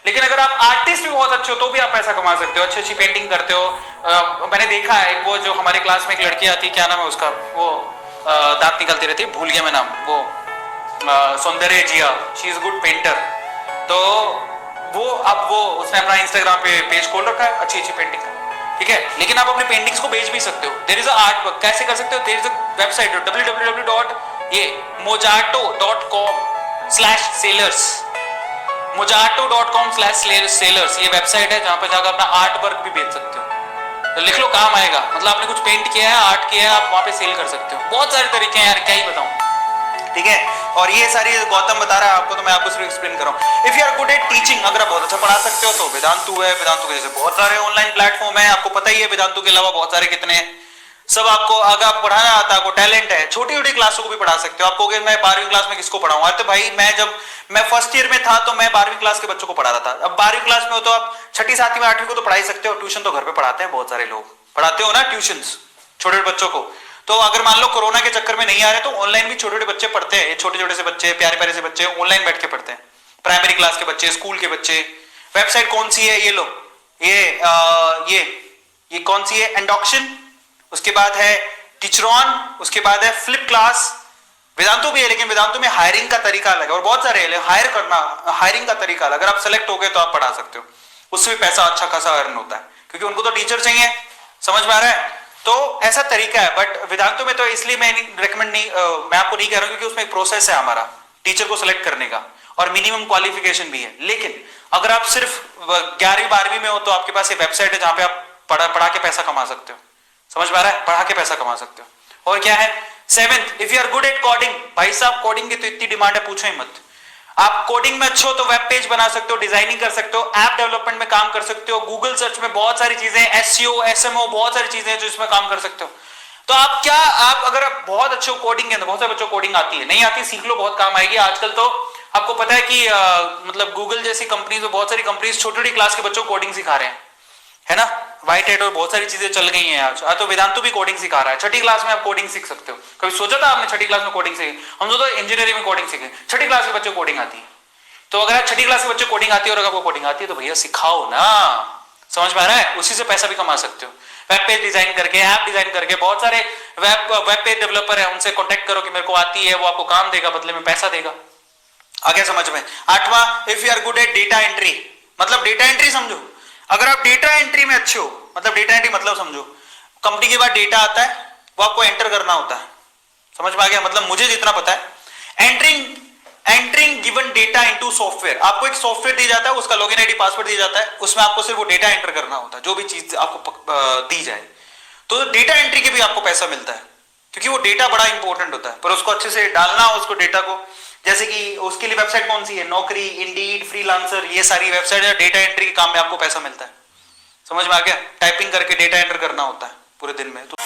लेकिन अगर आप आर्टिस्ट भी बहुत अच्छे हो तो भी आप पैसा कमा सकते हो, अच्छी अच्छी पेंटिंग करते हो। मैंने देखा है वो जो हमारे क्लास में एक लड़की आती, क्या नाम है उसका, वो दांत निकलती रहती है, भूल गया मैं नाम, वो सौंदर्य जिया, शी इज गुड पेंटर। तो वो अब वो उसने अपना इंस्टाग्राम पे पेज खोल रखा है, अच्छी अच्छी पेंटिंग, ठीक है। लेकिन आप अपने पेंटिंग्स को बेच भी सकते हो। There is a art work, कैसे कर सकते हो, there is a website www.mojito.com/sellers, mojito.com/sellers ये वेबसाइट है जहां पर जाकर अपना आर्ट वर्क भी बेच सकते हो। तो लिख लो, काम आएगा। मतलब आपने कुछ पेंट किया है, आर्ट किया है, आप वहां पे सेल कर सकते हो। बहुत सारे तरीके हैं यार, क्या ही बताऊं, ठीक है। और ये सारी गौतम बता रहा है आपको, तो मैं आपको सिर्फ एक्सप्लेन कर रहा हूँ। If you are good at teaching, अगर आप बहुत अच्छा पढ़ा सकते हो तो वेदांतु है। वेदांतु के जैसे बहुत सारे ऑनलाइन प्लेटफॉर्म है, आपको पता ही है वेदांतु के अलावा बहुत सारे कितने हैं। सब आपको, अगर आप पढ़ाना आता है, आपको टैलेंट है, छोटी छोटी क्लासों को भी पढ़ा सकते हो। आपको मैं 12वीं क्लास में किसको पढ़ाऊंगा, तो भाई मैं फर्स्ट ईयर में था तो मैं 12वीं क्लास के बच्चों को पढ़ा रहा था। अब 12वीं क्लास में हो तो आप 6ठी 7वीं 8वीं को तो पढ़ा ही सकते हो। ट्यूशन तो घर पे पढ़ाते हैं, बहुत सारे लोग पढ़ाते हो ना ट्यूशन छोटे बच्चों को। तो अगर मान लो कोरोना के चक्कर में नहीं आ रहे तो ऑनलाइन भी छोटे छोटे बच्चे पढ़ते हैं। छोटे छोटे से बच्चे, प्यारे प्यारे से बच्चे ऑनलाइन बैठ के पढ़ते हैं। प्राइमरी क्लास के बच्चे, स्कूल के बच्चे। वेबसाइट कौन सी है, ये लो, ये कौन सी है, एंडॉक्शन, उसके बाद है टीचरॉन, उसके बाद है फ्लिप क्लास। वेदांतु भी है, लेकिन वेदांतु में हायरिंग का तरीका अलग है और बहुत सारे है। हायरिंग का तरीका अलग। अगर आप सेलेक्ट हो गए तो आप पढ़ा सकते हो, उससे भी पैसा अच्छा खासा अर्न होता है, क्योंकि उनको तो टीचर चाहिए। समझ में आ रहा है? तो ऐसा तरीका है। बट वेदांतु में तो इसलिए मैं रेकमेंड नहीं, मैं आपको नहीं कह रहा हूं, क्योंकि उसमें एक प्रोसेस है हमारा टीचर को सिलेक्ट करने का, और मिनिमम क्वालिफिकेशन भी है। लेकिन अगर आप सिर्फ 11वीं 12वीं में हो तो आपके पास एक वेबसाइट है जहां पे आप पढ़ा के पैसा कमा सकते हो। समझ में आ रहा है? पढ़ा के पैसा कमा सकते हो। और क्या है, 7th, if you are good at coding, भाई साहब कोडिंग की तो इतनी डिमांड है, पूछो ही मत। आप कोडिंग में अच्छे हो तो वेब पेज बना सकते हो, डिजाइनिंग कर सकते हो, ऐप डेवलपमेंट में काम कर सकते हो, गूगल सर्च में बहुत सारी चीजें, एसईओ, एसएमओ, बहुत सारी चीजें हैं जो इसमें काम कर सकते हो। तो आप अगर आप बहुत अच्छे हो कोडिंग के अंदर, बहुत सारे बच्चों को कोडिंग आती है, नहीं आती सीख लो, बहुत काम आएगी। आजकल तो आपको पता है कि मतलब गूगल जैसी कंपनीज में बहुत सारी कंपनीज छोटी छोटी क्लास के बच्चों को कोडिंग सिखा रहे हैं, है ना। व्हाइट हेड और बहुत सारी चीजें चल गई हैं आज। तो वेदांतु भी कोडिंग सिखा रहा है। 6ठी क्लास में आप कोडिंग सीख सकते हो। कभी सोचा था आपने 6ठी क्लास में कोडिंग सीखे? हम तो इंजीनियरिंग में कोडिंग सीखे। 6ठी क्लास के बच्चों को कोडिंग आती है। तो अगर आप 6ठी क्लास के बच्चे कोडिंग आती है और अगर आपको कोडिंग आती है तो भैया सिखाओ ना। समझ में आ रहा है? उसी से पैसा भी कमा सकते हो, वेब पेज डिजाइन करके, ऐप डिजाइन करके। बहुत सारे वेब पेज डेवलपर है, उनसे कॉन्टेक्ट करो कि मेरे को आती है, वो आपको काम देगा, बदले में पैसा देगा। आगे समझ में? 8वां, if you are good at data entry, मतलब डेटा एंट्री समझो। अगर आप डेटा एंट्री में अच्छे हो, मतलब डेटा एंट्री मतलब समझो, कंपनी के बाद डेटा आता है, वो आपको एंटर करना होता है। समझ में आ गया? मतलब मुझे जितना पता है, entering given data into software. आपको एक सॉफ्टवेयर दिया जाता है, उसका लॉगिन आईडी पासवर्ड दिया जाता है, उसमें आपको सिर्फ वो डेटा एंटर करना होता है, जो भी चीज आपको दी जाए। तो डेटा एंट्री के भी आपको पैसा मिलता है, क्योंकि वो डेटा बड़ा इंपॉर्टेंट होता है, पर उसको अच्छे से डालना, उसको डेटा को, जैसे कि उसके लिए वेबसाइट कौन सी है, नौकरी, इंडीड, फ्रीलांसर, ये सारी वेबसाइट है। डेटा एंट्री के काम में आपको पैसा मिलता है। समझ में आ गया? टाइपिंग करके डेटा एंटर करना होता है पूरे दिन में। तो